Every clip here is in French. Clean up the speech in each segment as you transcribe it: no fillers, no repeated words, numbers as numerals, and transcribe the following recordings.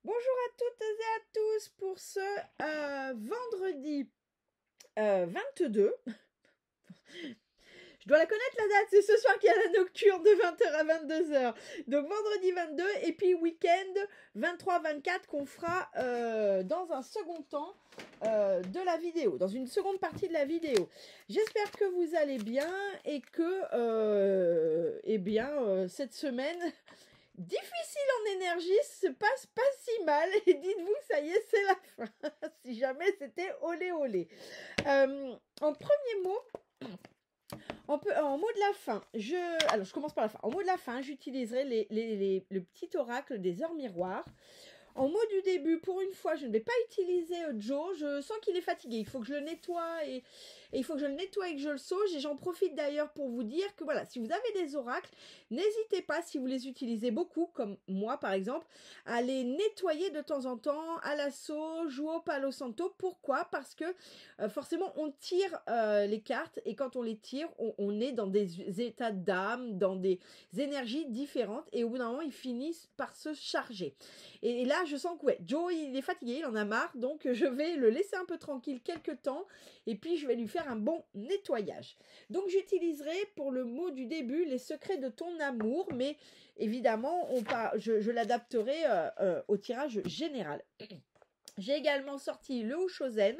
Bonjour à toutes et à tous pour ce vendredi 22. Je dois la connaître la date, c'est ce soir qu'il y a la nocturne de 20h à 22h. Donc vendredi 22 et puis week-end 23-24 qu'on fera dans un second temps de la vidéo, dans une seconde partie de la vidéo. J'espère que vous allez bien et que cette semaine difficile en énergie se passe pas si mal et dites-vous ça y est c'est la fin si jamais c'était olé olé. En premier mot, en mot de la fin, alors je commence par la fin. En mot de la fin, j'utiliserai le petit oracle des heures miroirs. En mot du début, pour une fois, je ne vais pas utiliser Joe. Je sens qu'il est fatigué. Il faut que je le nettoie et il faut que je le nettoie et que je le sauge. Et j'en profite d'ailleurs pour vous dire que voilà, si vous avez des oracles, n'hésitez pas, si vous les utilisez beaucoup, comme moi par exemple, à les nettoyer de temps en temps à la sauge ou au palo santo. Pourquoi? Parce que forcément, on tire les cartes et quand on les tire, on est dans des états d'âme, dans des énergies différentes et au bout d'un moment, ils finissent par se charger. Et là, je sens que ouais, Joe, il est fatigué, il en a marre, donc je vais le laisser un peu tranquille quelques temps, et puis je vais lui faire un bon nettoyage. Donc j'utiliserai pour le mot du début les secrets de ton amour, mais évidemment, je l'adapterai au tirage général. J'ai également sorti le Hushozen,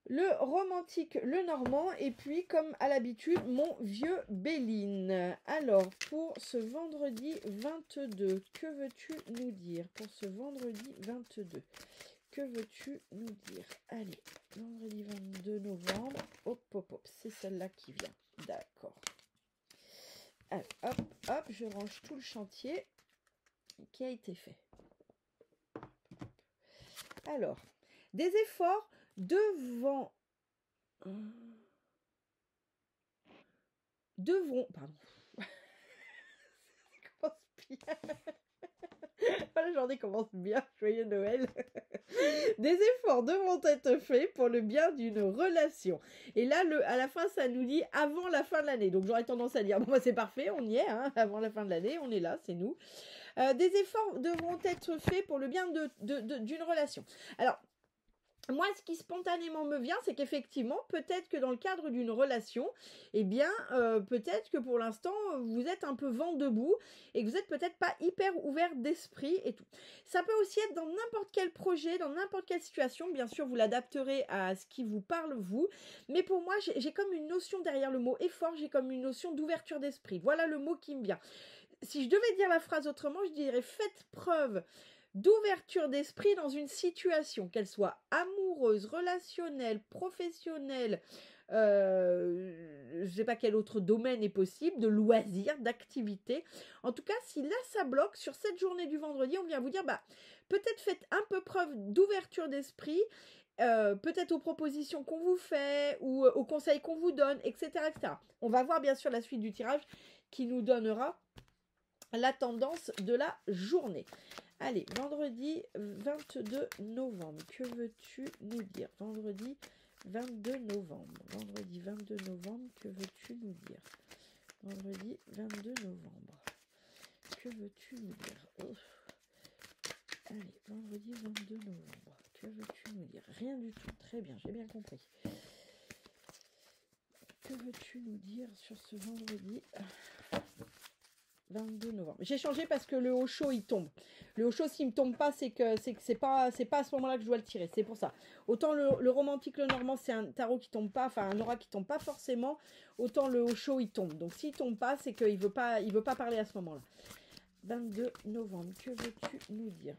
le romantique, le normand, et puis, comme à l'habitude, mon vieux Béline. Alors, pour ce vendredi 22, que veux-tu nous dire? Pour ce vendredi 22, que veux-tu nous dire? Allez, vendredi 22 novembre. Hop, hop, hop, c'est celle-là qui vient. D'accord. Allez, hop, hop, je range tout le chantier qui a été fait. Alors, des efforts devront, pardon, commence bien. La journée commence bien, joyeux Noël. Des efforts devront être faits pour le bien d'une relation. Et là, à la fin, ça nous dit avant la fin de l'année. Donc j'aurais tendance à dire, bon, bah, c'est parfait, on y est, hein, avant la fin de l'année, on est là, c'est nous. Des efforts devront être faits pour le bien d'une relation. Alors, moi, ce qui spontanément me vient, c'est qu'effectivement, peut-être que dans le cadre d'une relation, eh bien, peut-être que pour l'instant, vous êtes un peu vent debout et que vous n'êtes peut-être pas hyper ouvert d'esprit et tout. Ça peut aussi être dans n'importe quel projet, dans n'importe quelle situation. Bien sûr, vous l'adapterez à ce qui vous parle, vous. Mais pour moi, j'ai comme une notion derrière le mot effort, j'ai comme une notion d'ouverture d'esprit. Voilà le mot qui me vient. Si je devais dire la phrase autrement, je dirais faites preuve d'ouverture d'esprit dans une situation, qu'elle soit amoureuse, relationnelle, professionnelle, je ne sais pas quel autre domaine est possible, de loisirs, d'activités. En tout cas, si là ça bloque, sur cette journée du vendredi, on vient vous dire, bah, peut-être faites un peu preuve d'ouverture d'esprit, peut-être aux propositions qu'on vous fait, ou aux conseils qu'on vous donne, etc., etc. On va voir bien sûr la suite du tirage qui nous donnera la tendance de la journée. Allez, vendredi 22 novembre, que veux-tu nous dire? Vendredi 22 novembre, vendredi 22 novembre, que veux-tu nous dire? Vendredi 22 novembre, que veux-tu nous dire? Allez, vendredi 22 novembre, que veux-tu nous dire? Rien du tout, très bien, j'ai bien compris. Que veux-tu nous dire sur ce vendredi 22 novembre. J'ai changé parce que le Osho il tombe. Le Osho s'il me tombe pas, c'est que c'est pas à ce moment-là que je dois le tirer. C'est pour ça. Autant le romantique, le normand, c'est un tarot qui tombe pas, enfin un aura qui tombe pas forcément. Autant le Osho il tombe. Donc s'il tombe pas, c'est qu'il veut pas parler à ce moment-là. 22 novembre. Que veux-tu nous dire?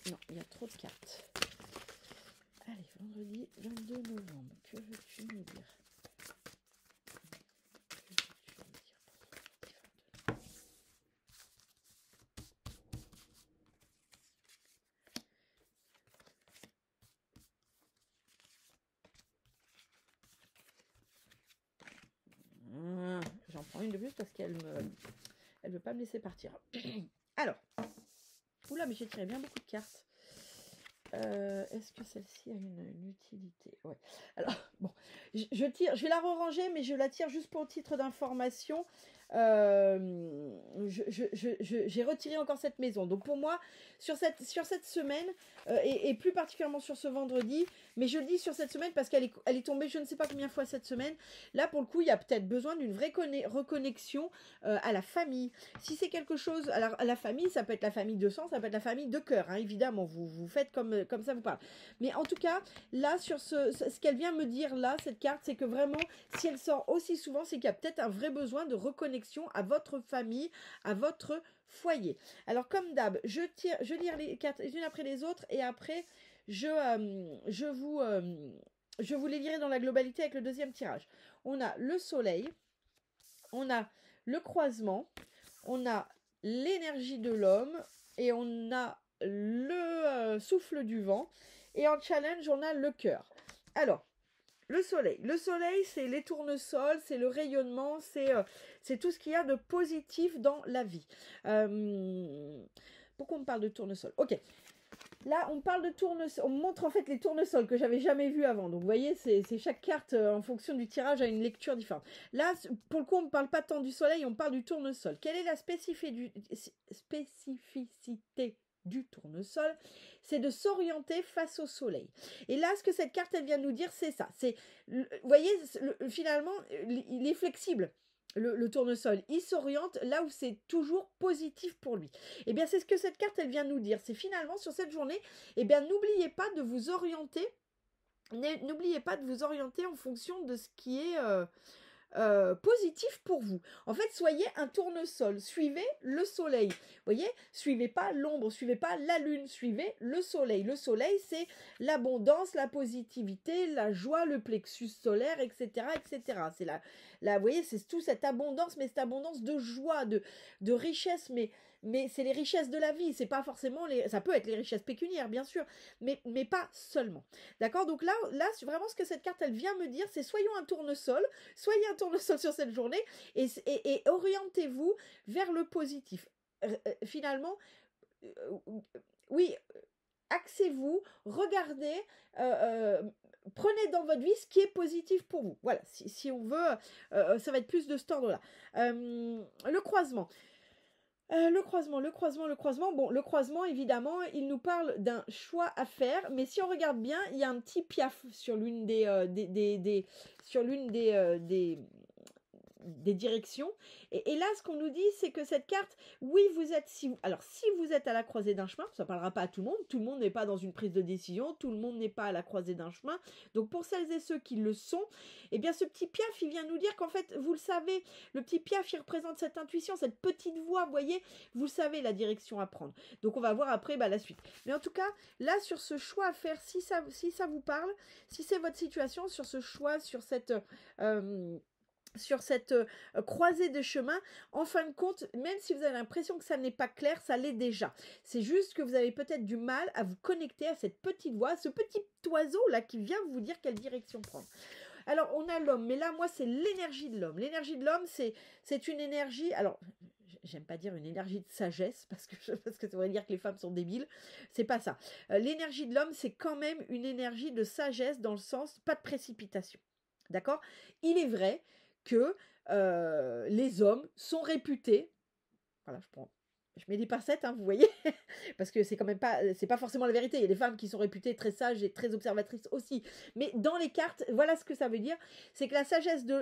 Non, il y a trop de cartes. Allez, vendredi 22 novembre. Que veux-tu nous dire? J'en prends une de plus parce qu'elle veut pas me laisser partir. Alors, oula, mais j'ai tiré bien beaucoup de cartes. Est-ce que celle-ci a une utilité? Ouais. Alors, bon, je vais la re-ranger, mais je la tire juste pour titre d'information. j'ai retiré encore cette maison. Donc pour moi, sur cette semaine, et plus particulièrement sur ce vendredi, mais je le dis sur cette semaine parce elle est tombée je ne sais pas combien de fois cette semaine. Là, pour le coup, il y a peut-être besoin d'une vraie reconnexion à la famille. Si c'est quelque chose, à la famille, ça peut être la famille de sang, ça peut être la famille de cœur, hein, évidemment, vous faites comme ça vous parle. Mais en tout cas, là, sur ce qu'elle vient me dire là, cette carte, c'est que vraiment, si elle sort aussi souvent, c'est qu'il y a peut-être un vrai besoin de reconnexion à votre famille, à votre foyer. Alors, comme d'hab, je lire les cartes les unes après les autres et après, je vous les lirai dans la globalité avec le deuxième tirage. On a le soleil, on a le croisement, on a l'énergie de l'homme et on a le souffle du vent. Et en challenge, on a le cœur. Alors, le soleil. Le soleil, c'est les tournesols, c'est le rayonnement, c'est tout ce qu'il y a de positif dans la vie. Pourquoi on me parle de tournesol? Ok. Là, on parle de tournesol. On montre en fait les tournesols que j'avais jamais vus avant. Donc, vous voyez, c'est chaque carte, en fonction du tirage, a une lecture différente. Là, pour le coup, on ne parle pas tant du soleil, on parle du tournesol. Quelle est la spécificité du tournesol? C'est de s'orienter face au soleil. Et là, ce que cette carte, elle vient nous dire, c'est ça. Vous voyez, finalement, il est flexible. Le tournesol, il s'oriente là où c'est toujours positif pour lui. Et bien, c'est ce que cette carte, elle vient nous dire. C'est finalement, sur cette journée, et bien, n'oubliez pas de vous orienter. N'oubliez pas de vous orienter en fonction de ce qui est positif pour vous. En fait, soyez un tournesol. Suivez le soleil. Vous voyez, suivez pas l'ombre, suivez pas la lune, suivez le soleil. Le soleil, c'est l'abondance, la positivité, la joie, le plexus solaire, etc., etc. C'est vous voyez, c'est tout cette abondance, mais cette abondance de joie, de richesse, mais c'est les richesses de la vie. C'est pas forcément ça peut être les richesses pécuniaires, bien sûr, mais pas seulement. D'accord? Donc là, vraiment, ce que cette carte, elle vient me dire, c'est soyons un tournesol sur cette journée et orientez-vous vers le positif. Finalement, oui, axez-vous, regardez, prenez dans votre vie ce qui est positif pour vous. Voilà, si on veut, ça va être plus de cet ordre-là. Le croisement. Le croisement. Bon, le croisement, évidemment, il nous parle d'un choix à faire, mais si on regarde bien, il y a un petit piaf sur l'une des directions. Et là, ce qu'on nous dit, c'est que cette carte, oui, si vous êtes à la croisée d'un chemin, ça ne parlera pas à tout le monde n'est pas dans une prise de décision, tout le monde n'est pas à la croisée d'un chemin. Donc, pour celles et ceux qui le sont, eh bien, ce petit piaf, il vient nous dire qu'en fait, vous le savez, le petit piaf, il représente cette intuition, cette petite voix, vous voyez, vous savez la direction à prendre. Donc, on va voir après la suite. Mais en tout cas, là, sur ce choix à faire, si ça vous parle, si c'est votre situation, sur ce choix, sur cette croisée de chemin, en fin de compte, même si vous avez l'impression que ça n'est pas clair, ça l'est déjà. C'est juste que vous avez peut-être du mal à vous connecter à cette petite voix, ce petit oiseau là qui vient vous dire quelle direction prendre. Alors, on a l'homme, mais là, moi, c'est l'énergie de l'homme. L'énergie de l'homme, c'est une énergie, alors, j'aime pas dire une énergie de sagesse, parce que ça voudrait dire que les femmes sont débiles, c'est pas ça. L'énergie de l'homme, c'est quand même une énergie de sagesse dans le sens, pas de précipitation. D'accord? Il est vrai que les hommes sont réputés, voilà, je mets des pincettes, hein, vous voyez, parce que c'est pas forcément la vérité. Il y a des femmes qui sont réputées très sages et très observatrices aussi. Mais dans les cartes, voilà ce que ça veut dire. C'est que la sagesse de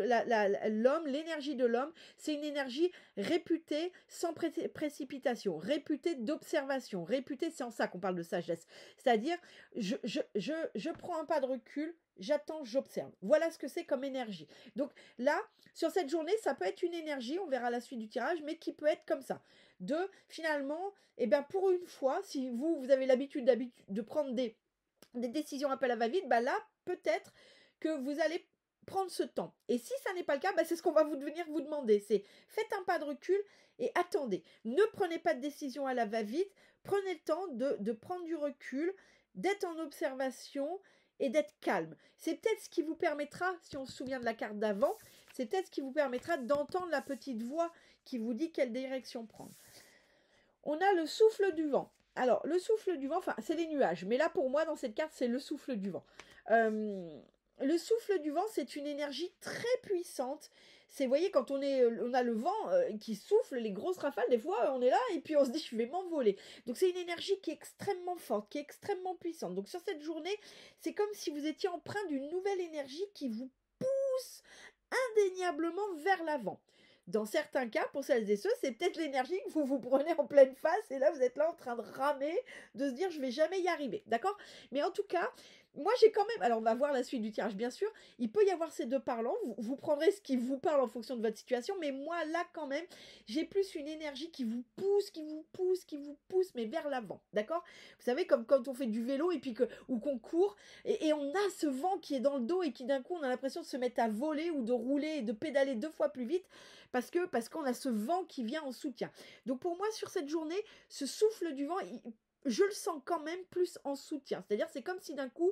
l'homme, l'énergie de l'homme, c'est une énergie réputée sans précipitation, réputée d'observation, réputée, c'est en ça qu'on parle de sagesse. C'est-à-dire, je prends un pas de recul, j'attends, j'observe. Voilà ce que c'est comme énergie. Donc là, sur cette journée, ça peut être une énergie, on verra la suite du tirage, mais qui peut être comme ça. Finalement, pour une fois, si vous avez l'habitude de prendre des décisions un peu à la va-vite, là, peut-être que vous allez prendre ce temps. Et si ça n'est pas le cas, c'est ce qu'on va venir vous demander. C'est faites un pas de recul et attendez. Ne prenez pas de décision à la va-vite. Prenez le temps de prendre du recul, d'être en observation et d'être calme. C'est peut-être ce qui vous permettra, si on se souvient de la carte d'avant, c'est peut-être ce qui vous permettra d'entendre la petite voix qui vous dit quelle direction prendre. On a le souffle du vent. Alors, le souffle du vent, c'est les nuages. Mais là, pour moi, dans cette carte, c'est le souffle du vent. Le souffle du vent, c'est une énergie très puissante. vous voyez, quand on a le vent qui souffle, les grosses rafales, des fois, on est là et puis on se dit, je vais m'envoler. Donc, c'est une énergie qui est extrêmement forte, qui est extrêmement puissante. Donc, sur cette journée, c'est comme si vous étiez empreint d'une nouvelle énergie qui vous pousse indéniablement vers l'avant. Dans certains cas, pour celles et ceux, c'est peut-être l'énergie que vous prenez en pleine face et là, vous êtes là en train de ramer, de se dire, je vais jamais y arriver, d'accord? Mais en tout cas, moi, j'ai quand même... Alors, on va voir la suite du tirage, bien sûr. Il peut y avoir ces deux parlants. Vous prendrez ce qui vous parle en fonction de votre situation. Mais moi, là, quand même, j'ai plus une énergie qui vous pousse, mais vers l'avant, d'accord? Vous savez, comme quand on fait du vélo et puis ou qu'on court, et on a ce vent qui est dans le dos et qui, d'un coup, on a l'impression de se mettre à voler ou de rouler et de pédaler 2 fois plus vite parce qu'on a ce vent qui vient en soutien. Donc, pour moi, sur cette journée, ce souffle du vent, je le sens quand même plus en soutien. C'est-à-dire, c'est comme si d'un coup,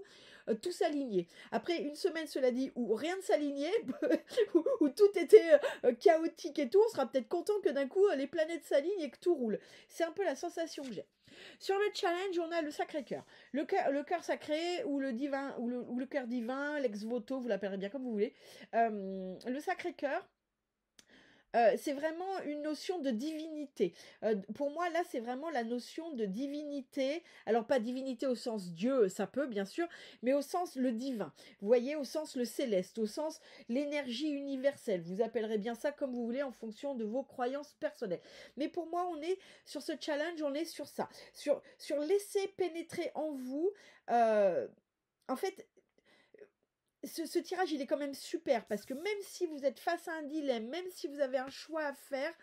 tout s'alignait. Après une semaine, cela dit, où rien ne s'alignait, où tout était chaotique et tout, on sera peut-être content que d'un coup, les planètes s'alignent et que tout roule. C'est un peu la sensation que j'ai. Sur le challenge, on a le Sacré-Cœur. Le cœur sacré ou le divin, ou le cœur divin, l'ex-voto, vous l'appellerez bien comme vous voulez. Le Sacré-Cœur, c'est vraiment une notion de divinité. Pour moi, là, c'est vraiment la notion de divinité. Alors, pas divinité au sens Dieu, ça peut, bien sûr, mais au sens le divin. Vous voyez, au sens le céleste, au sens l'énergie universelle. Vous appellerez bien ça comme vous voulez en fonction de vos croyances personnelles. Mais pour moi, on est sur ce challenge, on est sur ça. Sur laisser pénétrer en vous... en fait, ce tirage, il est quand même super parce que même si vous êtes face à un dilemme, même si vous avez un choix à faire,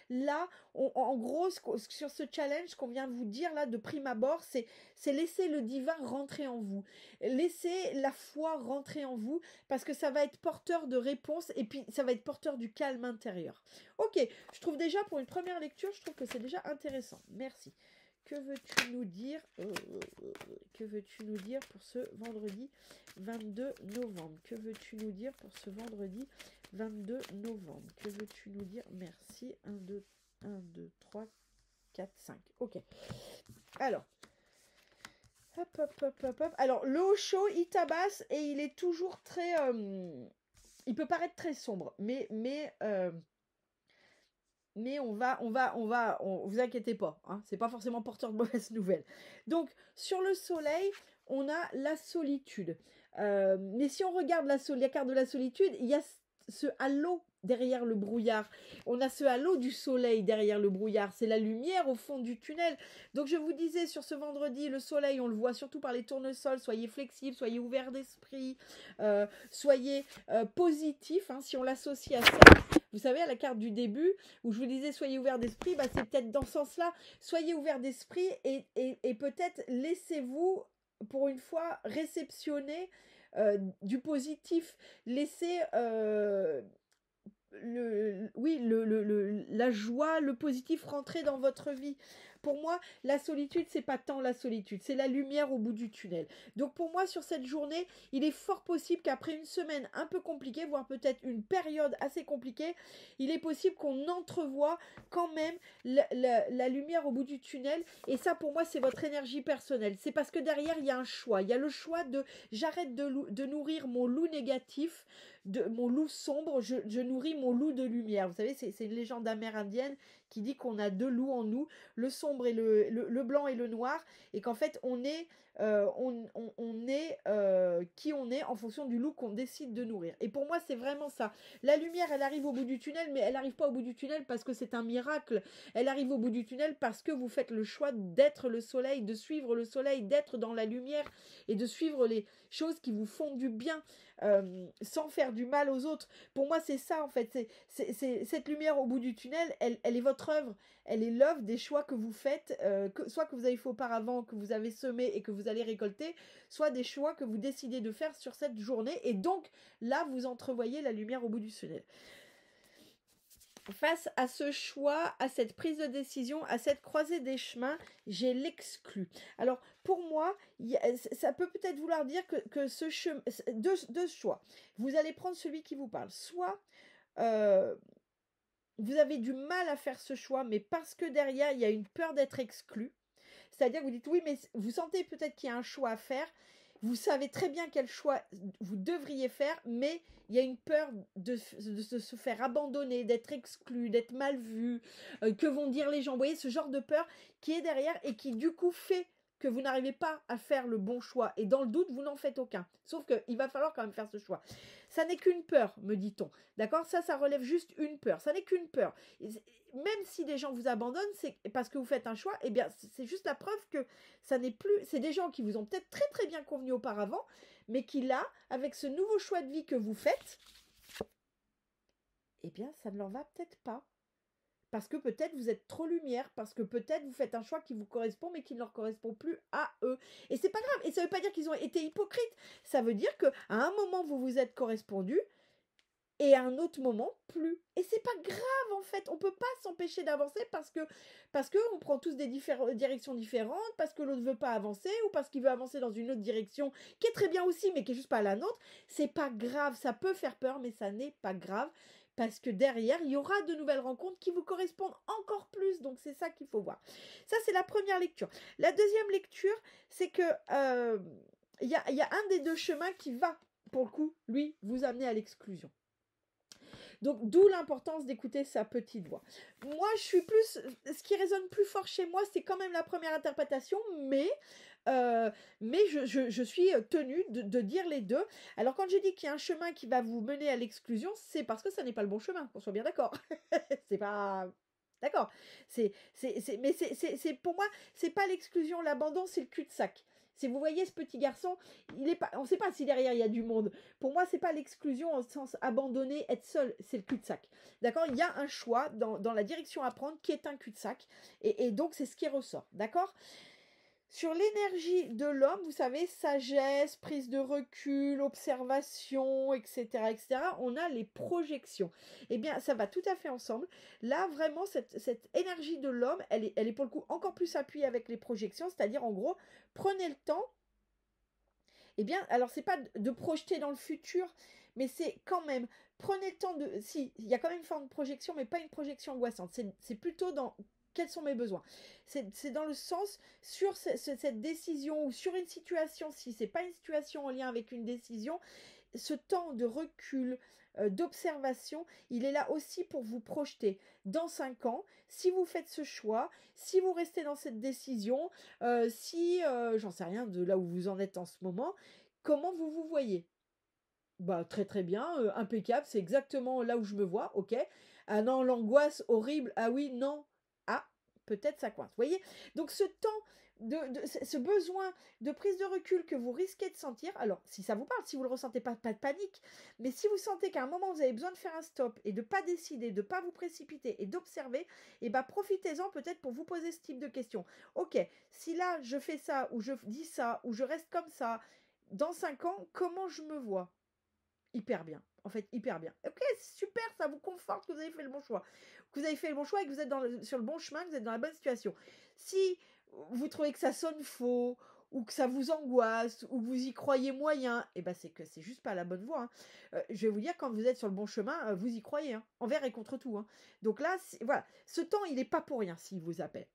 là, en gros, sur ce challenge, ce qu'on vient de vous dire là de prime abord, c'est laisser le divin rentrer en vous. Laisser la foi rentrer en vous parce que ça va être porteur de réponses et puis ça va être porteur du calme intérieur. Ok, je trouve déjà pour une première lecture, je trouve que c'est déjà intéressant. Merci. Que veux-tu nous dire Que veux-tu nous dire pour ce vendredi 22 novembre? Que veux-tu nous dire pour ce vendredi 22 novembre? Que veux-tu nous dire? Merci. 1, 2, 3, 4, 5. Ok. Alors. Hop. Alors, le haut chaud, il tabasse et il est toujours très... il peut paraître très sombre, mais vous inquiétez pas, hein, c'est pas forcément porteur de mauvaises nouvelles. Donc, sur le soleil, on a la solitude. Mais si on regarde la carte de la solitude, il y a ce halo derrière le brouillard. On a ce halo du soleil derrière le brouillard. C'est la lumière au fond du tunnel. Donc, je vous disais, sur ce vendredi, le soleil, on le voit surtout par les tournesols. Soyez flexibles, soyez ouverts d'esprit, soyez positifs, hein, si on l'associe à ça. Vous savez, à la carte du début, où je vous disais soyez ouverts d'esprit, bah, c'est peut-être dans ce sens-là. Soyez ouverts d'esprit et peut-être laissez-vous, pour une fois, réceptionner du positif. Laissez la joie, le positif rentrer dans votre vie. Pour moi, la solitude, c'est pas tant la solitude, c'est la lumière au bout du tunnel. Donc pour moi, sur cette journée, il est fort possible qu'après une semaine un peu compliquée, voire peut-être une période assez compliquée, il est possible qu'on entrevoie quand même la lumière au bout du tunnel. Et ça, pour moi, c'est votre énergie personnelle. C'est parce que derrière, il y a un choix. Il y a le choix de j'arrête de nourrir mon loup négatif, de mon loup sombre, je nourris mon loup de lumière. Vous savez, c'est une légende amérindienne qui dit qu'on a deux loups en nous, le sombre et le blanc et le noir, et qu'en fait on est qui on est en fonction du loup qu'on décide de nourrir. Et pour moi, c'est vraiment ça. La lumière, elle arrive au bout du tunnel, mais elle n'arrive pas au bout du tunnel parce que c'est un miracle. Elle arrive au bout du tunnel parce que vous faites le choix d'être le soleil, de suivre le soleil, d'être dans la lumière et de suivre les choses qui vous font du bien. Sans faire du mal aux autres. Pour moi, c'est ça en fait. C'est cette lumière au bout du tunnel, elle est votre œuvre. Elle est l'œuvre des choix que vous faites, soit que vous avez fait auparavant, que vous avez semé et que vous allez récolter, soit des choix que vous décidez de faire sur cette journée. Et donc, là, vous entrevoyez la lumière au bout du tunnel. Face à ce choix, à cette prise de décision, à cette croisée des chemins, j'ai l'exclu. Alors, pour moi, ça peut peut-être vouloir dire que ce chemin, deux choix. Vous allez prendre celui qui vous parle. Soit vous avez du mal à faire ce choix, mais parce que derrière, il y a une peur d'être exclu. C'est-à-dire que vous dites oui, mais vous sentez peut-être qu'il y a un choix à faire, Vous savez très bien quel choix vous devriez faire, mais il y a une peur de se faire abandonner, d'être exclu, d'être mal vu, que vont dire les gens. Vous voyez, ce genre de peur qui est derrière et qui du coup fait que vous n'arrivez pas à faire le bon choix. Et dans le doute, vous n'en faites aucun. Sauf qu'il va falloir quand même faire ce choix. Ça n'est qu'une peur, me dit-on. D'accord? Ça relève juste une peur. Ça n'est qu'une peur. Même si les gens vous abandonnent, c'est parce que vous faites un choix, eh bien, c'est juste la preuve que ça n'est plus... C'est des gens qui vous ont peut-être très très bien convenu auparavant, mais qui là, avec ce nouveau choix de vie que vous faites, eh bien, ça ne leur va peut-être pas. Parce que peut-être vous êtes trop lumière, parce que peut-être vous faites un choix qui vous correspond, mais qui ne leur correspond plus à eux. Et c'est pas grave. Et ça veut pas dire qu'ils ont été hypocrites. Ça veut dire qu'à un moment, vous vous êtes correspondu, et à un autre moment, plus. Et c'est pas grave, en fait. On peut pas s'empêcher d'avancer parce que on prend tous des directions différentes, parce que l'autre veut pas avancer, ou parce qu'il veut avancer dans une autre direction, qui est très bien aussi, mais qui est juste pas la nôtre. C'est pas grave. Ça peut faire peur, mais ça n'est pas grave. Parce que derrière, il y aura de nouvelles rencontres qui vous correspondent encore plus. Donc, c'est ça qu'il faut voir. Ça, c'est la première lecture. La deuxième lecture, c'est que il y a un des deux chemins qui va, pour le coup, lui, vous amener à l'exclusion. Donc, d'où l'importance d'écouter sa petite voix. Moi, ce qui résonne plus fort chez moi, c'est quand même la première interprétation, mais je suis tenue de dire les deux. Alors, quand je dis qu'il y a un chemin qui va vous mener à l'exclusion, c'est parce que ça n'est pas le bon chemin, qu'on soit bien d'accord. C'est pas... D'accord. Mais pour moi, c'est pas l'exclusion, l'abandon, c'est le cul-de-sac. Si vous voyez ce petit garçon, on ne sait pas si derrière il y a du monde. Pour moi, c'est pas l'exclusion au sens abandonner, être seul, c'est le cul-de-sac. D'accord? Il y a un choix dans la direction à prendre qui est un cul-de-sac. Et donc, c'est ce qui ressort. D'accord? Sur l'énergie de l'homme, vous savez, sagesse, prise de recul, observation, etc., etc., on a les projections. Eh bien, ça va tout à fait ensemble. Là, vraiment, cette énergie de l'homme, elle est pour le coup encore plus appuyée avec les projections, c'est-à-dire, en gros, prenez le temps. Eh bien, alors, c'est pas de projeter dans le futur, mais c'est quand même, prenez le temps de... Si, il y a quand même une forme de projection, mais pas une projection angoissante. C'est plutôt dans... Quels sont mes besoins? C'est dans le sens, sur cette décision ou sur une situation, si ce n'est pas une situation en lien avec une décision, ce temps de recul, d'observation, il est là aussi pour vous projeter. Dans 5 ans, si vous faites ce choix, si vous restez dans cette décision, j'en sais rien de là où vous en êtes en ce moment, comment vous vous voyez? Bah, très très bien, impeccable, c'est exactement là où je me vois, ok. Ah non, l'angoisse horrible, ah oui, non, ah, peut-être ça coince. Vous voyez? Donc ce temps, ce besoin de prise de recul que vous risquez de sentir, alors si ça vous parle, si vous ne le ressentez pas, pas de panique, mais si vous sentez qu'à un moment vous avez besoin de faire un stop et de ne pas décider, de ne pas vous précipiter et d'observer, et bah profitez-en peut-être pour vous poser ce type de questions. Ok, si là je fais ça, ou je dis ça, ou je reste comme ça, dans 5 ans, comment je me vois? Hyper bien. En fait, hyper bien. Ok, super, ça vous conforte que vous avez fait le bon choix. Que vous avez fait le bon choix et que vous êtes sur le bon chemin, que vous êtes dans la bonne situation. Si vous trouvez que ça sonne faux, ou que ça vous angoisse, ou que vous y croyez moyen, eh ben c'est que c'est juste pas la bonne voie. Hein. Je vais vous dire, quand vous êtes sur le bon chemin, vous y croyez, hein, envers et contre tout. Hein. Donc là, voilà, ce temps, il n'est pas pour rien s'il vous appelle.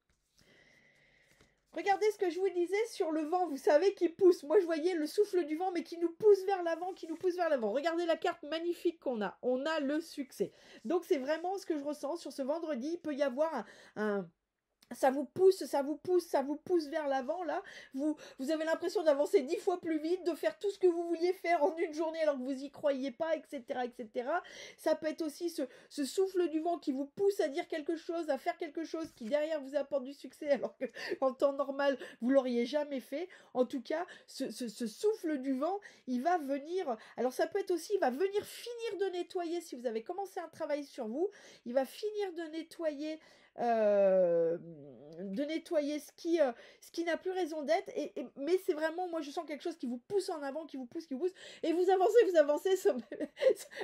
Regardez ce que je vous disais sur le vent, vous savez, qui pousse. Moi, je voyais le souffle du vent, mais qui nous pousse vers l'avant, qui nous pousse vers l'avant. Regardez la carte magnifique qu'on a. On a le succès. Donc, c'est vraiment ce que je ressens sur ce vendredi. Il peut y avoir ça vous pousse vers l'avant, là. Vous avez l'impression d'avancer 10 fois plus vite, de faire tout ce que vous vouliez faire en une journée alors que vous n'y croyez pas, etc., etc. Ça peut être aussi ce souffle du vent qui vous pousse à dire quelque chose, à faire quelque chose qui derrière vous apporte du succès alors que en temps normal, vous l'auriez jamais fait. En tout cas, ce souffle du vent, il va venir... Alors, ça peut être aussi, il va venir finir de nettoyer, si vous avez commencé un travail sur vous, il va finir de nettoyer ce qui n'a plus raison d'être, mais c'est vraiment, moi je sens quelque chose qui vous pousse en avant, qui vous pousse, et vous avancez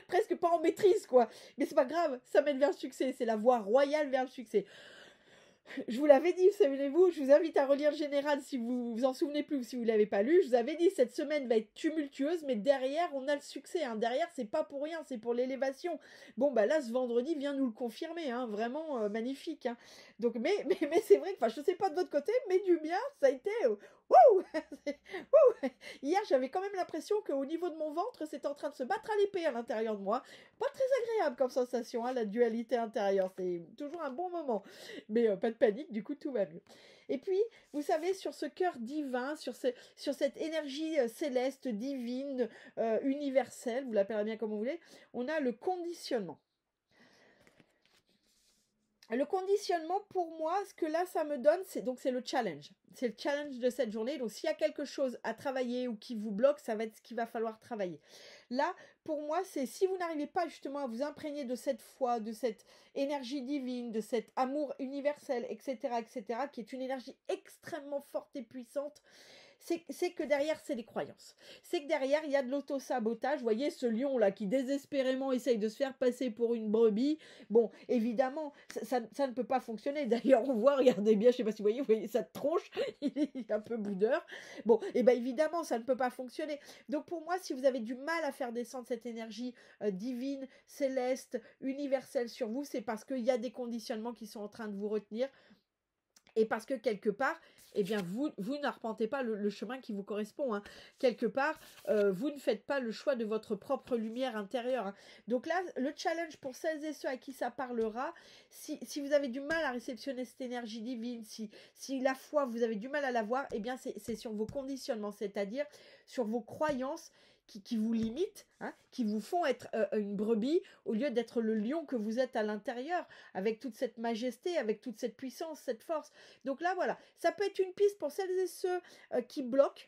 presque pas en maîtrise, quoi, mais c'est pas grave, ça mène vers le succès, c'est la voie royale vers le succès. Je vous l'avais dit, savez-vous, je vous invite à relire le général si vous vous en souvenez plus ou si vous ne l'avez pas lu. Je vous avais dit, cette semaine va être tumultueuse, mais derrière, on a le succès. Hein. Derrière, c'est pas pour rien, c'est pour l'élévation. Bon, bah là, ce vendredi vient nous le confirmer. Hein. Vraiment magnifique. Hein. Donc, mais c'est vrai que, je ne sais pas de votre côté, mais du bien, ça a été... Wouh. Il y a hier, j'avais quand même l'impression qu'au niveau de mon ventre, c'était en train de se battre à l'épée à l'intérieur de moi. Pas très agréable comme sensation, hein, la dualité intérieure. C'est toujours un bon moment. Mais pas de panique, du coup, tout va mieux. Et puis, vous savez, sur ce cœur divin, sur cette énergie céleste, divine, universelle, vous l'appellerez bien comme vous voulez, on a le conditionnement. Le conditionnement, pour moi, ce que là, ça me donne, c'est le challenge. C'est le challenge de cette journée. Donc, s'il y a quelque chose à travailler ou qui vous bloque, ça va être ce qu'il va falloir travailler. Là, pour moi, c'est si vous n'arrivez pas justement à vous imprégner de cette foi, de cette énergie divine, de cet amour universel, etc., qui est une énergie extrêmement forte et puissante, c'est que derrière, c'est des croyances. C'est que derrière, il y a de l'auto-sabotage. Vous voyez, ce lion-là qui désespérément essaye de se faire passer pour une brebis. Bon, évidemment, ça ne peut pas fonctionner. D'ailleurs, on voit, regardez bien, je ne sais pas si vous voyez sa tronche, il est un peu boudeur. Bon, et bien évidemment, ça ne peut pas fonctionner. Donc pour moi, si vous avez du mal à faire descendre cette énergie divine, céleste, universelle sur vous, c'est parce qu'il y a des conditionnements qui sont en train de vous retenir. Et parce que quelque part, eh bien, vous n'arpentez pas le chemin qui vous correspond. Hein. Quelque part, vous ne faites pas le choix de votre propre lumière intérieure. Hein. Donc là, le challenge pour celles et ceux à qui ça parlera, si vous avez du mal à réceptionner cette énergie divine, si la foi, vous avez du mal à la voir, eh bien, c'est sur vos conditionnements, c'est-à-dire sur vos croyances qui vous limitent, hein, qui vous font être une brebis au lieu d'être le lion que vous êtes à l'intérieur, avec toute cette majesté, avec toute cette puissance, cette force. Donc là, voilà, ça peut être une piste pour celles et ceux qui bloquent,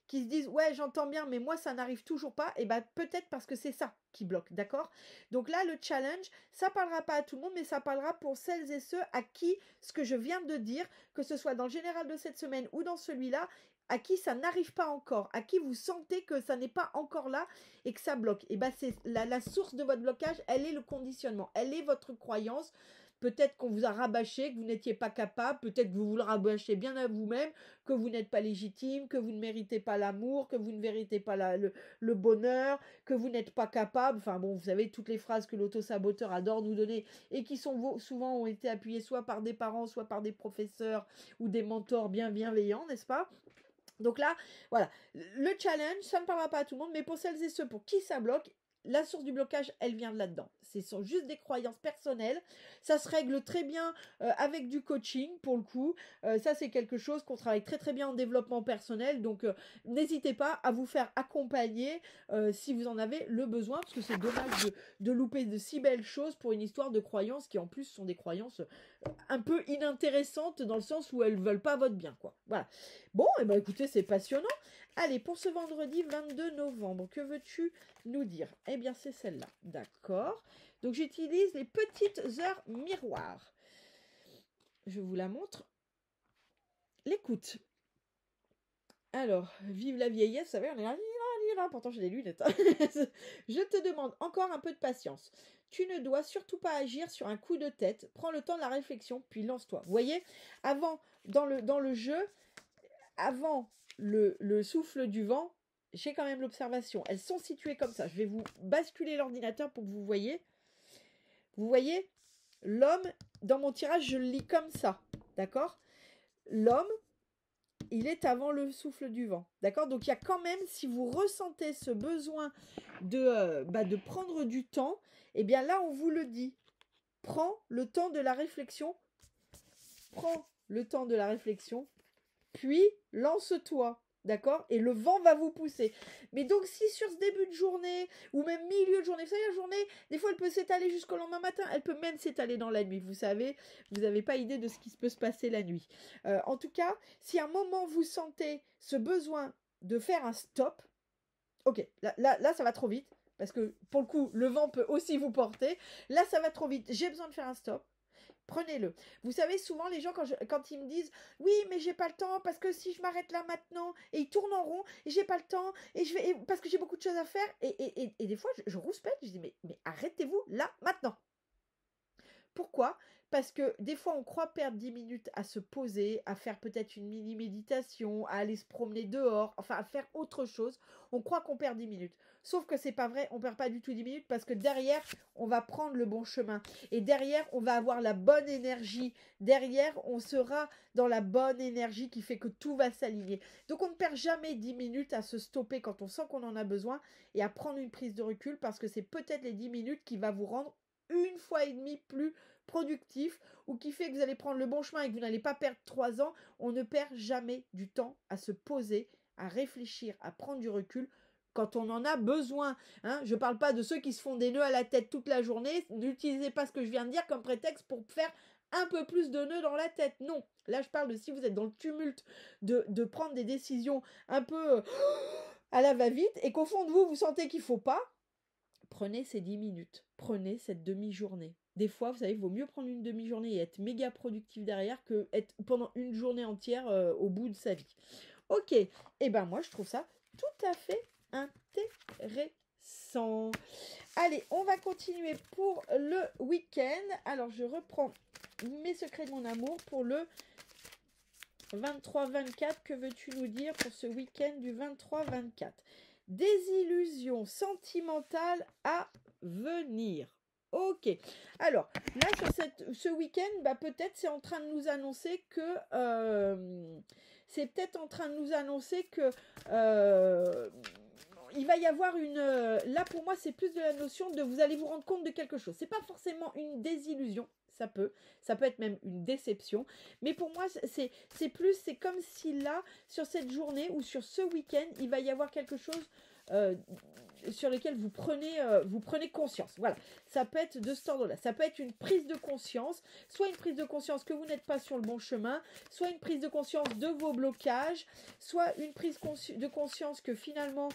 qui se disent « Ouais, j'entends bien, mais moi, ça n'arrive toujours pas. » Et bien, peut-être parce que c'est ça qui bloque, d'accord? Donc là, le challenge, ça parlera pas à tout le monde, mais ça parlera pour celles et ceux à qui ce que je viens de dire, que ce soit dans le général de cette semaine ou dans celui-là, à qui ça n'arrive pas encore, à qui vous sentez que ça n'est pas encore là et que ça bloque. Et bien, c'est la source de votre blocage, elle est le conditionnement, elle est votre croyance. Peut-être qu'on vous a rabâché, que vous n'étiez pas capable, peut-être que vous vous le rabâchez bien à vous-même, que vous n'êtes pas légitime, que vous ne méritez pas l'amour, que vous ne méritez pas le bonheur, que vous n'êtes pas capable. Enfin bon, vous savez, toutes les phrases que l'auto-saboteur adore nous donner et qui souvent ont été appuyées soit par des parents, soit par des professeurs ou des mentors bien bienveillants, n'est-ce pas? Donc là, voilà, le challenge, ça ne parlera pas à tout le monde, mais pour celles et ceux pour qui ça bloque, la source du blocage, elle vient de là-dedans. Ce sont juste des croyances personnelles. Ça se règle très bien avec du coaching, pour le coup. Ça, c'est quelque chose qu'on travaille très très bien en développement personnel. Donc, n'hésitez pas à vous faire accompagner si vous en avez le besoin, parce que c'est dommage de louper de si belles choses pour une histoire de croyances qui, en plus, sont des croyances un peu inintéressantes dans le sens où elles ne veulent pas votre bien, quoi. Voilà. Bon, et ben écoutez, c'est passionnant. Allez, pour ce vendredi 22 novembre, que veux-tu nous dire? Eh bien, c'est celle-là. D'accord. Donc, j'utilise les petites heures miroirs. Je vous la montre. L'écoute. Alors, vive la vieillesse, vous savez, on est là, pourtant j'ai des lunettes. Je te demande encore un peu de patience. Tu ne dois surtout pas agir sur un coup de tête. Prends le temps de la réflexion, puis lance-toi. Vous voyez, avant, dans le jeu, avant le souffle du vent, j'ai quand même l'observation. Elles sont situées comme ça. Je vais vous basculer l'ordinateur pour que vous voyez. Vous voyez, l'homme, dans mon tirage, je le lis comme ça. D'accord? L'homme, il est avant le souffle du vent. D'accord? Donc, il y a quand même, si vous ressentez ce besoin de prendre du temps, eh bien là, on vous le dit. Prends le temps de la réflexion. Prends le temps de la réflexion. Puis, lance-toi, d'accord? Et le vent va vous pousser. Mais donc, si sur ce début de journée, ou même milieu de journée, vous savez, la journée, des fois, elle peut s'étaler jusqu'au lendemain matin, elle peut même s'étaler dans la nuit, vous savez, vous n'avez pas idée de ce qui peut se passer la nuit. En tout cas, si à un moment, vous sentez ce besoin de faire un stop, ok, là, ça va trop vite, parce que, pour le coup, le vent peut aussi vous porter. Là, ça va trop vite, j'ai besoin de faire un stop. Prenez-le. Vous savez, souvent, les gens, quand ils me disent « Oui, mais j'ai pas le temps, parce que si je m'arrête là maintenant, et ils tournent en rond, et j'ai pas le temps, parce que j'ai beaucoup de choses à faire. » Et des fois, je rouspète, je dis « Mais arrêtez-vous là, maintenant. » Pourquoi? Parce que des fois, on croit perdre 10 minutes à se poser, à faire peut-être une mini-méditation, à aller se promener dehors, enfin à faire autre chose. On croit qu'on perd 10 minutes. Sauf que c'est pas vrai, on perd pas du tout 10 minutes parce que derrière, on va prendre le bon chemin. Et derrière, on va avoir la bonne énergie. Derrière, on sera dans la bonne énergie qui fait que tout va s'aligner. Donc on ne perd jamais 10 minutes à se stopper quand on sent qu'on en a besoin et à prendre une prise de recul parce que c'est peut-être les 10 minutes qui va vous rendre une fois et demie plus productif ou qui fait que vous allez prendre le bon chemin et que vous n'allez pas perdre 3 ans. On ne perd jamais du temps à se poser, à réfléchir, à prendre du recul quand on en a besoin. Hein, je ne parle pas de ceux qui se font des nœuds à la tête toute la journée. N'utilisez pas ce que je viens de dire comme prétexte pour faire un peu plus de nœuds dans la tête. Non, là je parle de si vous êtes dans le tumulte de prendre des décisions un peu à la va-vite et qu'au fond de vous, vous sentez qu'il ne faut pas. Prenez ces 10 minutes, prenez cette demi-journée. Des fois, vous savez, il vaut mieux prendre une demi-journée et être méga productif derrière que être pendant une journée entière au bout de sa vie. Ok, et ben moi je trouve ça tout à fait intéressant. Allez, on va continuer pour le week-end. Alors je reprends mes secrets de mon amour pour le 23-24. Que veux-tu nous dire pour ce week-end du 23-24? Désillusion sentimentale à venir. Ok. Alors, là, sur ce week-end, bah, peut-être c'est en train de nous annoncer que... il va y avoir une... là, pour moi, c'est plus de la notion de vous allez vous rendre compte de quelque chose. C'est pas forcément une désillusion. Ça peut être même une déception. Mais pour moi, c'est comme si là, sur cette journée ou sur ce week-end, il va y avoir quelque chose sur lequel vous prenez conscience. Voilà, ça peut être de cet ordre-là. Ça peut être une prise de conscience, soit une prise de conscience que vous n'êtes pas sur le bon chemin, soit une prise de conscience de vos blocages, soit une prise de conscience que finalement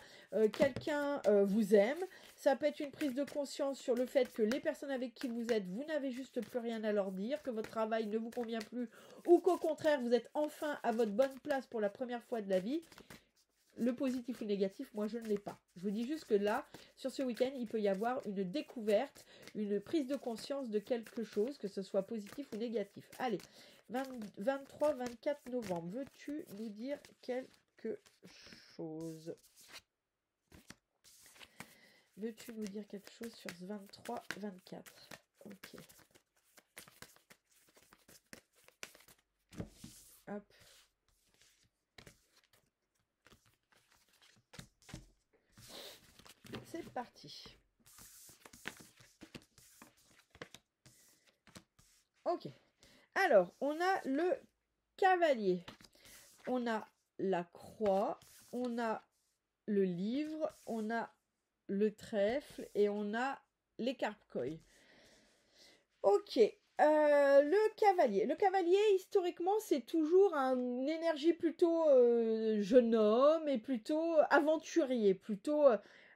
quelqu'un vous aime. Ça peut être une prise de conscience sur le fait que les personnes avec qui vous êtes, vous n'avez juste plus rien à leur dire, que votre travail ne vous convient plus, ou qu'au contraire, vous êtes enfin à votre bonne place pour la première fois de la vie. Le positif ou négatif, moi je ne l'ai pas. Je vous dis juste que là, sur ce week-end, il peut y avoir une découverte, une prise de conscience de quelque chose, que ce soit positif ou négatif. Allez, 23-24 novembre, veux-tu nous dire quelque chose? Veux-tu nous dire quelque chose sur ce 23-24? Ok. Hop. C'est parti. Ok. Alors, on a le cavalier. On a la croix. On a le livre. On a le trèfle. Et on a l'écarpe-coille. Ok. Le cavalier. Le cavalier, historiquement, c'est toujours une énergie plutôt jeune homme et plutôt aventurier, plutôt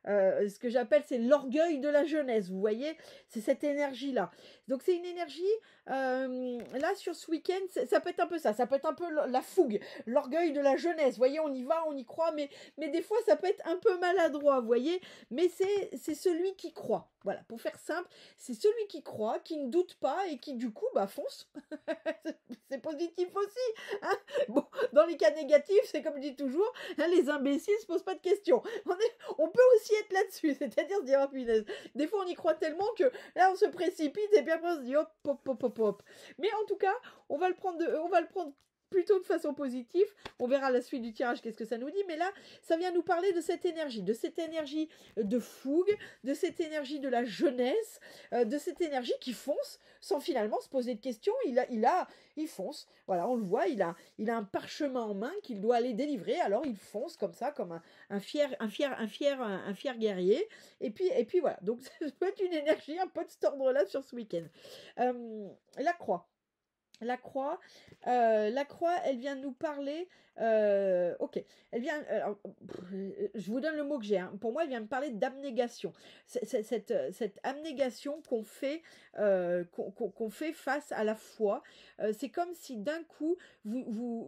ce que j'appelle, c'est l'orgueil de la jeunesse. Vous voyez, c'est cette énergie-là. Donc c'est une énergie, là sur ce week-end, ça peut être un peu ça. Ça peut être un peu la fougue, l'orgueil de la jeunesse. Vous voyez, on y va, on y croit, mais des fois ça peut être un peu maladroit, vous voyez. Mais c'est celui qui croit. Voilà, pour faire simple, c'est celui qui croit, qui ne doute pas et qui du coup fonce. C'est positif aussi. Hein, bon, dans les cas négatifs, c'est comme je dis toujours, hein, les imbéciles se posent pas de questions. On peut aussi être là-dessus, c'est-à-dire se dire oh punaise. Des fois on y croit tellement que là on se précipite et puis après on se dit hop hop hop hop hop. Mais en tout cas, on va le prendre plutôt de façon positive. On verra la suite du tirage, qu'est-ce que ça nous dit. Mais là, ça vient nous parler de cette énergie de fougue, de cette énergie de la jeunesse, de cette énergie qui fonce sans finalement se poser de questions. Il fonce. Voilà, on le voit, il a un parchemin en main qu'il doit aller délivrer. Alors il fonce comme ça, comme un fier guerrier. Et puis voilà. Donc ça peut être une énergie un peu de cet ordre-là sur ce week-end. La croix. La croix, elle vient nous parler. Ok, elle vient. Je vous donne le mot que j'ai. Hein. Pour moi, elle vient me parler d'abnégation. Cette abnégation qu'on fait face à la foi. C'est comme si d'un coup,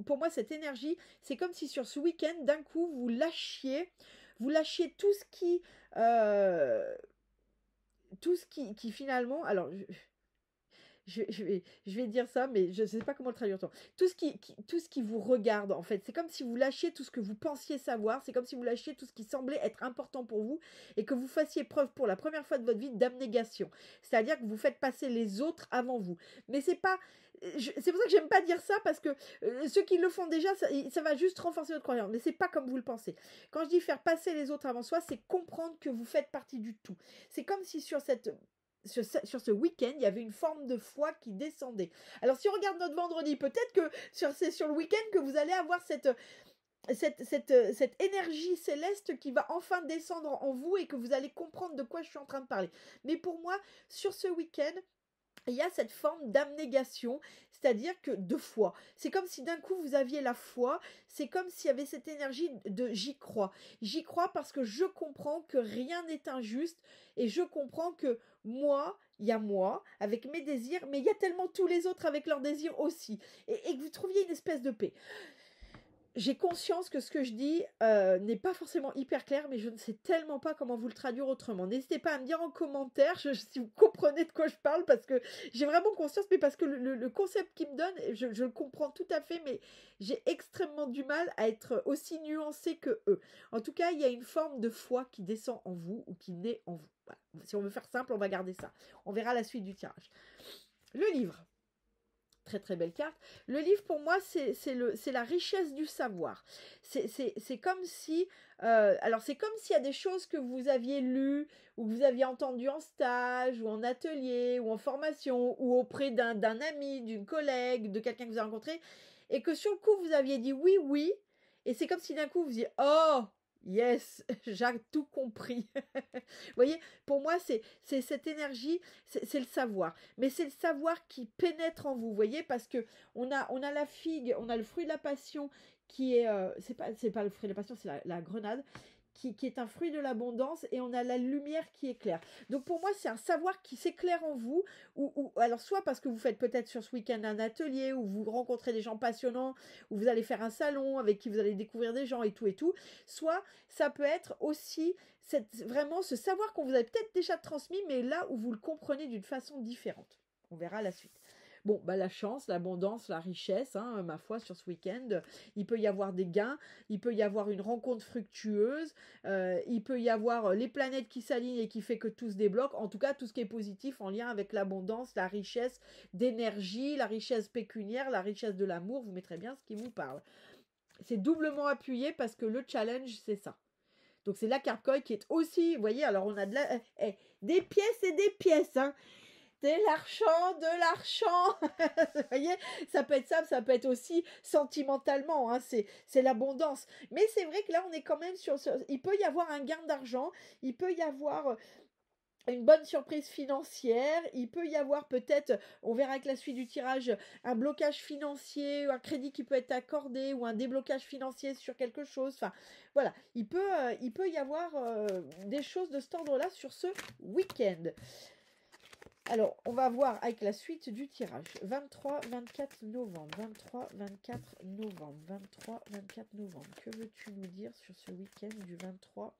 pour moi, cette énergie, c'est comme si sur ce week-end, d'un coup, vous lâchiez tout ce qui finalement. Alors. je vais dire ça, mais je ne sais pas comment le traduire autrement. Tout ce qui vous regarde, en fait, c'est comme si vous lâchiez tout ce que vous pensiez savoir, c'est comme si vous lâchiez tout ce qui semblait être important pour vous et que vous fassiez preuve pour la première fois de votre vie d'abnégation. C'est-à-dire que vous faites passer les autres avant vous. Mais c'est pas... c'est pour ça que j'aime pas dire ça, parce que ceux qui le font déjà, ça va juste renforcer votre croyance. Mais c'est pas comme vous le pensez. Quand je dis faire passer les autres avant soi, c'est comprendre que vous faites partie du tout. C'est comme si sur ce week-end, il y avait une forme de foi qui descendait. Alors, si on regarde notre vendredi, peut-être que c'est sur le week-end que vous allez avoir cette énergie céleste qui va enfin descendre en vous et que vous allez comprendre de quoi je suis en train de parler. Mais pour moi, sur ce week-end, il y a cette forme d'abnégation, c'est-à-dire que de foi. C'est comme si d'un coup vous aviez la foi, c'est comme s'il y avait cette énergie de j'y crois. J'y crois parce que je comprends que rien n'est injuste et je comprends que moi, il y a moi avec mes désirs, mais il y a tellement tous les autres avec leurs désirs aussi. Et que vous trouviez une espèce de paix. J'ai conscience que ce que je dis n'est pas forcément hyper clair, mais je ne sais tellement pas comment vous le traduire autrement. N'hésitez pas à me dire en commentaire si vous comprenez de quoi je parle, parce que j'ai vraiment conscience, mais parce que le concept qu'ils me donne, je le comprends tout à fait, mais j'ai extrêmement du mal à être aussi nuancée que eux. En tout cas, il y a une forme de foi qui descend en vous ou qui naît en vous. Voilà. Si on veut faire simple, on va garder ça. On verra la suite du tirage. Le livre. Très très belle carte. Le livre pour moi c'est la richesse du savoir. C'est comme si alors c'est comme s'il y a des choses que vous aviez lues ou que vous aviez entendues en stage ou en atelier ou en formation ou auprès d'un ami, d'une collègue, de quelqu'un que vous avez rencontré et que sur le coup vous aviez dit oui oui et c'est comme si d'un coup vous disiez oh yes, j'ai tout compris. Vous voyez, pour moi, c'est cette énergie, c'est le savoir. Mais c'est le savoir qui pénètre en vous, vous voyez, parce que on a la figue, on a le fruit de la passion qui est... c'est pas le fruit de la passion, c'est la grenade. Qui est un fruit de l'abondance et on a la lumière qui éclaire. Donc pour moi, c'est un savoir qui s'éclaire en vous, ou alors soit parce que vous faites peut-être sur ce week-end un atelier, où vous rencontrez des gens passionnants, où vous allez faire un salon avec qui vous allez découvrir des gens et tout, soit ça peut être aussi vraiment ce savoir qu'on vous a peut-être déjà transmis, mais là où vous le comprenez d'une façon différente. On verra la suite. Bon, bah la chance, l'abondance, la richesse, hein, ma foi, sur ce week-end, il peut y avoir des gains, il peut y avoir une rencontre fructueuse, il peut y avoir les planètes qui s'alignent et qui fait que tout se débloque. En tout cas, tout ce qui est positif en lien avec l'abondance, la richesse d'énergie, la richesse pécuniaire, la richesse de l'amour, vous mettrez bien ce qui vous parle. C'est doublement appuyé parce que le challenge, c'est ça. Donc c'est la carte coin qui est aussi, vous voyez, alors on a des pièces et des pièces, hein. De l'argent, vous voyez, ça peut être ça peut être aussi sentimentalement, hein, c'est l'abondance. Mais c'est vrai que là, on est quand même il peut y avoir un gain d'argent, il peut y avoir une bonne surprise financière, il peut y avoir peut-être, on verra avec la suite du tirage, un blocage financier, un crédit qui peut être accordé ou un déblocage financier sur quelque chose. Enfin, voilà, il peut y avoir des choses de cet ordre-là sur ce week-end. Alors, on va voir avec la suite du tirage. 23-24 novembre. 23-24 novembre. 23-24 novembre. Que veux-tu nous dire sur ce week-end du 23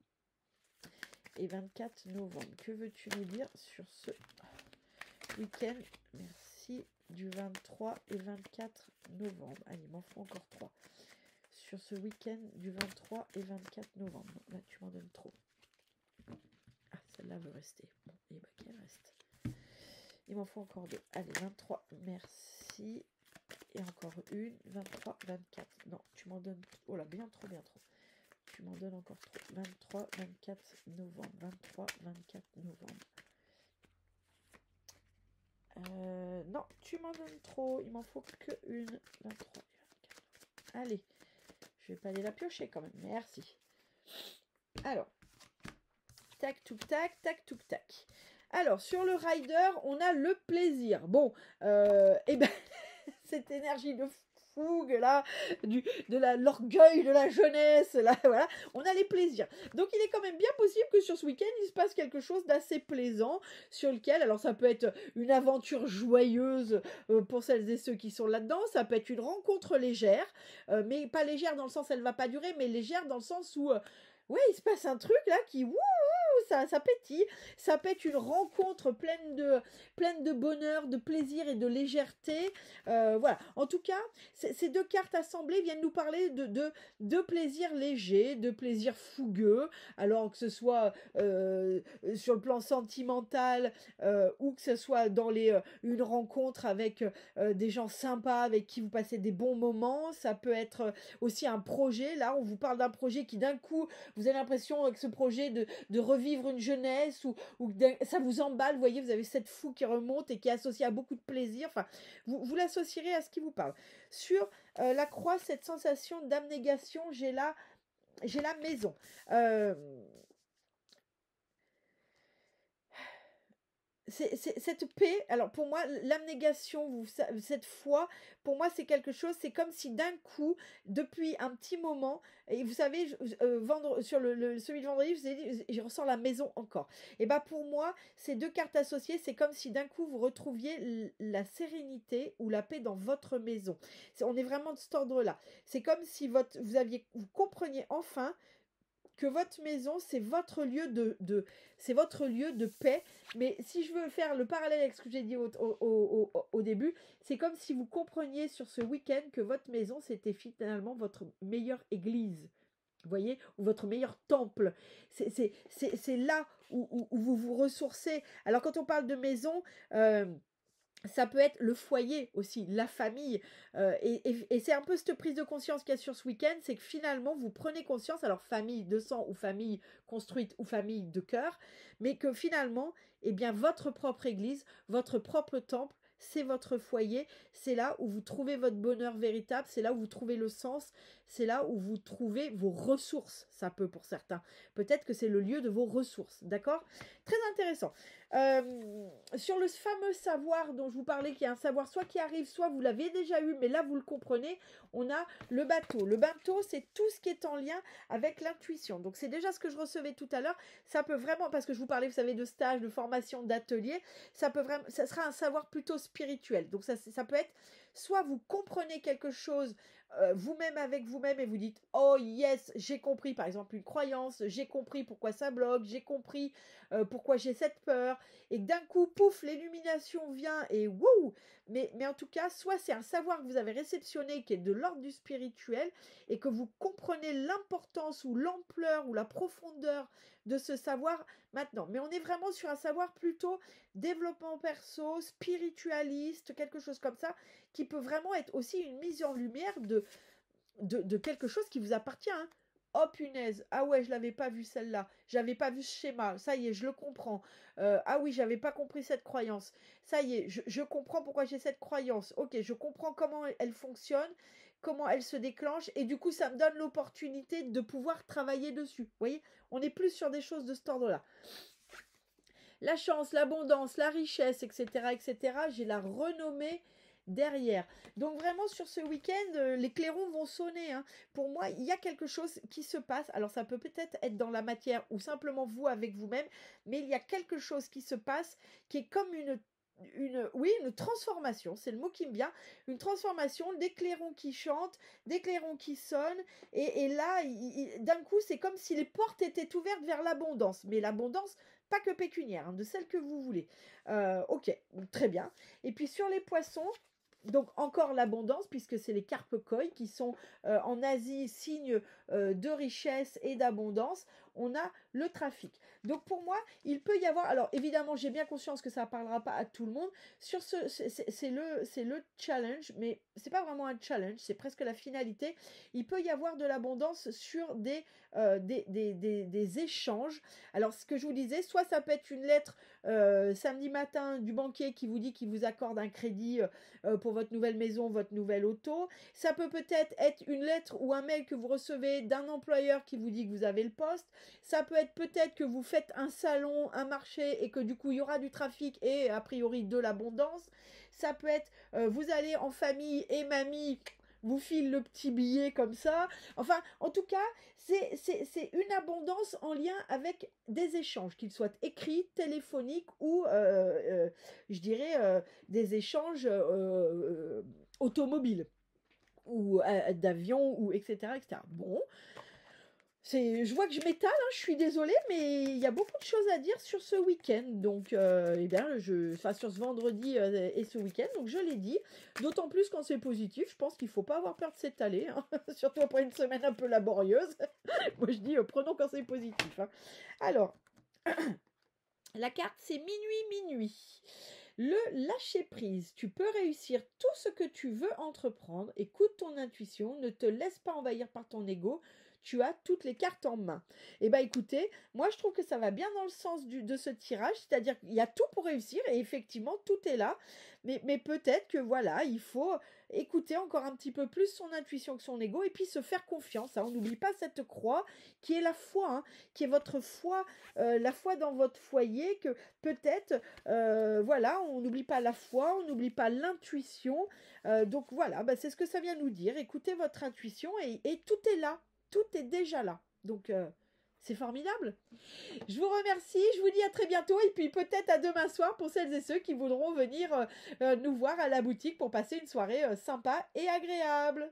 et 24 novembre? Que veux-tu nous dire sur ce week-end? Merci. Du 23 et 24 novembre. Allez, il m'en faut encore 3. Sur ce week-end du 23 et 24 novembre. Là, tu m'en donnes trop. Ah, celle-là veut rester. Bon, et bah qu'elle reste. Il m'en faut encore 2. Allez, 23, merci. Et encore une. 23, 24. Non, tu m'en donnes... Oh là, bien trop, bien trop. Tu m'en donnes encore trop. 23, 24 novembre. 23, 24 novembre. Non, tu m'en donnes trop. Il m'en faut que une. 23 et 24. Allez, je vais pas aller la piocher quand même. Merci. Alors, tac, touc, tac, tac, touc, tac. Alors, sur le rider, on a le plaisir. Bon, et ben, cette énergie de fougue, là, l'orgueil de la jeunesse, là, voilà, on a les plaisirs. Donc, il est quand même bien possible que sur ce week-end, il se passe quelque chose d'assez plaisant, sur lequel, alors ça peut être une aventure joyeuse pour celles et ceux qui sont là-dedans, ça peut être une rencontre légère, mais pas légère dans le sens elle va pas durer, mais légère dans le sens où, ouais, il se passe un truc là qui, ça pétille. Ça peut être une rencontre pleine de bonheur, de plaisir et de légèreté. Voilà. En tout cas, ces deux cartes assemblées viennent nous parler de plaisir léger, de plaisir fougueux. Alors que ce soit sur le plan sentimental ou que ce soit dans une rencontre avec des gens sympas avec qui vous passez des bons moments. Ça peut être aussi un projet. Là, on vous parle d'un projet qui d'un coup, vous avez l'impression avec ce projet de revivre une jeunesse ou ça vous emballe. Vous voyez, vous avez cette fougue qui remonte et qui est associée à beaucoup de plaisir. Enfin, vous l'associerez à ce qui vous parle. Sur la croix, cette sensation d'abnégation, j'ai la maison. Cette paix, alors pour moi, l'abnégation, cette foi, pour moi, c'est quelque chose, c'est comme si d'un coup, depuis un petit moment, et vous savez, sur celui de vendredi, je vous ai dit, je ressens la maison encore. Et bien pour moi, ces deux cartes associées, c'est comme si d'un coup, vous retrouviez la sérénité ou la paix dans votre maison. On est vraiment de cet ordre-là. C'est comme si vous compreniez enfin que votre maison, c'est votre lieu c'est votre lieu de paix. Mais si je veux faire le parallèle avec ce que j'ai dit au début, c'est comme si vous compreniez sur ce week-end que votre maison, c'était finalement votre meilleure église. Vous voyez, ou votre meilleur temple. C'est là où vous vous ressourcez. Alors quand on parle de maison, ça peut être le foyer aussi, la famille. Et c'est un peu cette prise de conscience qu'il y a sur ce week-end, c'est que finalement, vous prenez conscience, alors famille de sang ou famille construite ou famille de cœur, mais que finalement, eh bien, votre propre église, votre propre temple, c'est votre foyer, c'est là où vous trouvez votre bonheur véritable, c'est là où vous trouvez le sens, c'est là où vous trouvez vos ressources, ça peut pour certains. Peut-être que c'est le lieu de vos ressources, d'accord? Très intéressant. Sur le fameux savoir dont je vous parlais, qui est un savoir soit qui arrive, soit vous l'avez déjà eu, mais là vous le comprenez, on a le bateau. Le bateau, c'est tout ce qui est en lien avec l'intuition. Donc c'est déjà ce que je recevais tout à l'heure. Ça peut vraiment, parce que je vous parlais, vous savez, de stage, de formation, d'atelier, ça sera un savoir plutôt spirituel. Donc ça peut être, soit vous comprenez quelque chose vous-même avec vous-même et vous dites oh yes, j'ai compris par exemple une croyance, j'ai compris pourquoi ça bloque, j'ai compris pourquoi j'ai cette peur, et d'un coup pouf, l'illumination vient et wouh. Mais en tout cas, soit c'est un savoir que vous avez réceptionné qui est de l'ordre du spirituel et que vous comprenez l'importance ou l'ampleur ou la profondeur de ce savoir maintenant. Mais on est vraiment sur un savoir plutôt développement perso, spiritualiste, quelque chose comme ça, qui peut vraiment être aussi une mise en lumière de quelque chose qui vous appartient. Hein. Oh punaise, ah ouais, je l'avais pas vu celle-là, j'avais pas vu ce schéma, ça y est, je le comprends. Ah oui, j'avais pas compris cette croyance, ça y est, je comprends pourquoi j'ai cette croyance. Ok, je comprends comment elle fonctionne, comment elle se déclenche, et du coup, ça me donne l'opportunité de pouvoir travailler dessus. Vous voyez, on est plus sur des choses de cet ordre-là. La chance, l'abondance, la richesse, etc., etc., j'ai la renommée derrière. Donc vraiment sur ce week-end, les clairons vont sonner. Hein. Pour moi, il y a quelque chose qui se passe. Alors ça peut peut-être être dans la matière ou simplement vous avec vous-même, mais il y a quelque chose qui se passe qui est comme une transformation, c'est le mot qui me vient, une transformation, des clairons qui chantent, des clairons qui sonnent, et là, d'un coup, c'est comme si les portes étaient ouvertes vers l'abondance, mais l'abondance, pas que pécuniaire, hein, de celle que vous voulez. Ok, très bien. Et puis sur les poissons, donc encore l'abondance, puisque c'est les carpe koi qui sont en Asie signe de richesse et d'abondance. On a le trafic. Donc pour moi, il peut y avoir, alors évidemment j'ai bien conscience que ça ne parlera pas à tout le monde, sur c'est le challenge, mais c'est pas vraiment un challenge, c'est presque la finalité. Il peut y avoir de l'abondance sur des échanges. Alors ce que je vous disais, soit ça peut être une lettre samedi matin du banquier qui vous dit qu'il vous accorde un crédit pour votre nouvelle maison, votre nouvelle auto. Ça peut peut-être être une lettre ou un mail que vous recevez d'un employeur qui vous dit que vous avez le poste. Ça peut être peut-être que vous faites un salon, un marché et que du coup il y aura du trafic et a priori de l'abondance. Ça peut être vous allez en famille et mamie vous file le petit billet comme ça. Enfin, en tout cas, c'est une abondance en lien avec des échanges, qu'ils soient écrits, téléphoniques ou, je dirais, des échanges automobiles ou d'avions, ou etc., etc. Bon. Je vois que je m'étale, hein, je suis désolée, mais il y a beaucoup de choses à dire sur ce week-end. Donc, eh bien, enfin, sur ce vendredi et ce week-end, donc je l'ai dit. D'autant plus quand c'est positif, je pense qu'il ne faut pas avoir peur de s'étaler, hein, surtout après une semaine un peu laborieuse. Moi, je dis, prenons quand c'est positif. Hein. Alors, la carte, c'est minuit. Le lâcher prise. Tu peux réussir tout ce que tu veux entreprendre. Écoute ton intuition. Ne te laisse pas envahir par ton ego. Tu as toutes les cartes en main. Eh bien, écoutez, moi, je trouve que ça va bien dans le sens de ce tirage. C'est-à-dire qu'il y a tout pour réussir. Et effectivement, tout est là. Mais peut-être que, voilà, il faut écouter encore un petit peu plus son intuition que son ego. Et puis, se faire confiance. Hein. On n'oublie pas cette croix qui est la foi. Hein, qui est votre foi. La foi dans votre foyer. Que peut-être... voilà, on n'oublie pas la foi, on n'oublie pas l'intuition. Donc voilà, bah, c'est ce que ça vient nous dire. Écoutez votre intuition et tout est là. Tout est déjà là. Donc c'est formidable. Je vous remercie, je vous dis à très bientôt et puis peut-être à demain soir pour celles et ceux qui voudront venir nous voir à la boutique pour passer une soirée sympa et agréable.